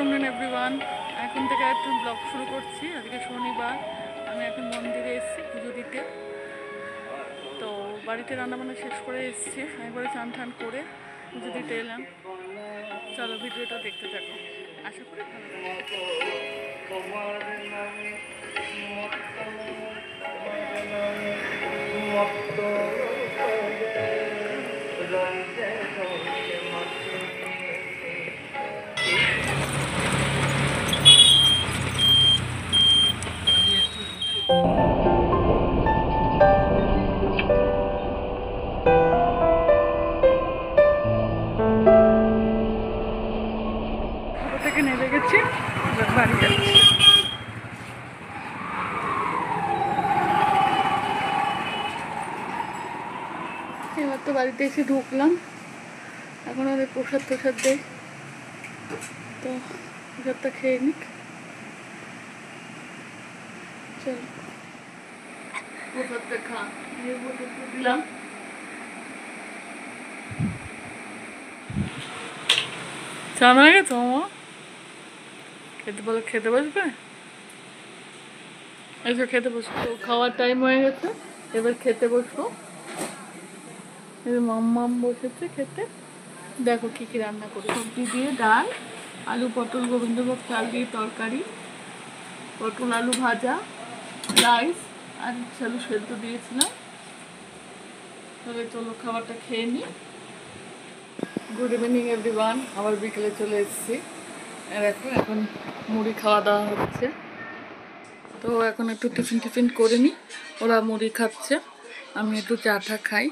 Afternoon everyone. এখন থেকে একটা ব্লগ শুরু করছি। আজকে শনিবার, আমি এখন মন্দিরে এসেছি পুজো দিতে। তো বাড়িতে রান্নাবান্না শেষ করে এসেছি, একবারে চান ঠান করে পুজো দিতে এলাম। চলো ভিডিওটা দেখতে থাকো, আশা করি থেকে নেমে গেছি, এবার বাড়ি যাচ্ছি। এবার তো বাড়িতে এসে ঢুকলাম, এখন ওদের প্রসাদ টোসাদ দেয়, তো প্রসাদটা খেয়ে নিক। চলো প্রসাদটা খা, প্রসাদটা দিলাম। চান হয়ে গেছে মামা, খেতে বলে খেতে বসবে, এসে খেতে বসবো। তো খাওয়ার টাইম হয়ে গেছে, এবার খেতে বসবো। মাম্মাম বসেছে খেতে। দেখো কি কি রান্না করি, সবজি দিয়ে ডাল, আলু পটল গোবিন্দভোগ চাল দিয়ে তরকারি, পটল আলু ভাজা, রাইস আর আলু সেদ্ধ দিয়েছিলাম। তবে চলো খাবারটা খেয়ে নিই। গুড ইভিনিং এভরিওয়ান, আবার বিকেলে চলে এসেছি। দেখো এখন মুড়ি খাওয়া দাওয়া হচ্ছে। তো এখন একটু টিফিন করে নিই, ওরা মুড়ি খাচ্ছে, আমি একটু চা টা খাই।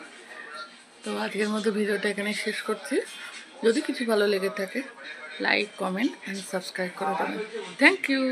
তো আজকের মতো ভিডিওটা এখানে শেষ করছি। যদি কিছু ভালো লেগে থাকে লাইক কমেন্ট অ্যান্ড সাবস্ক্রাইব করে দেবেন। Thank you.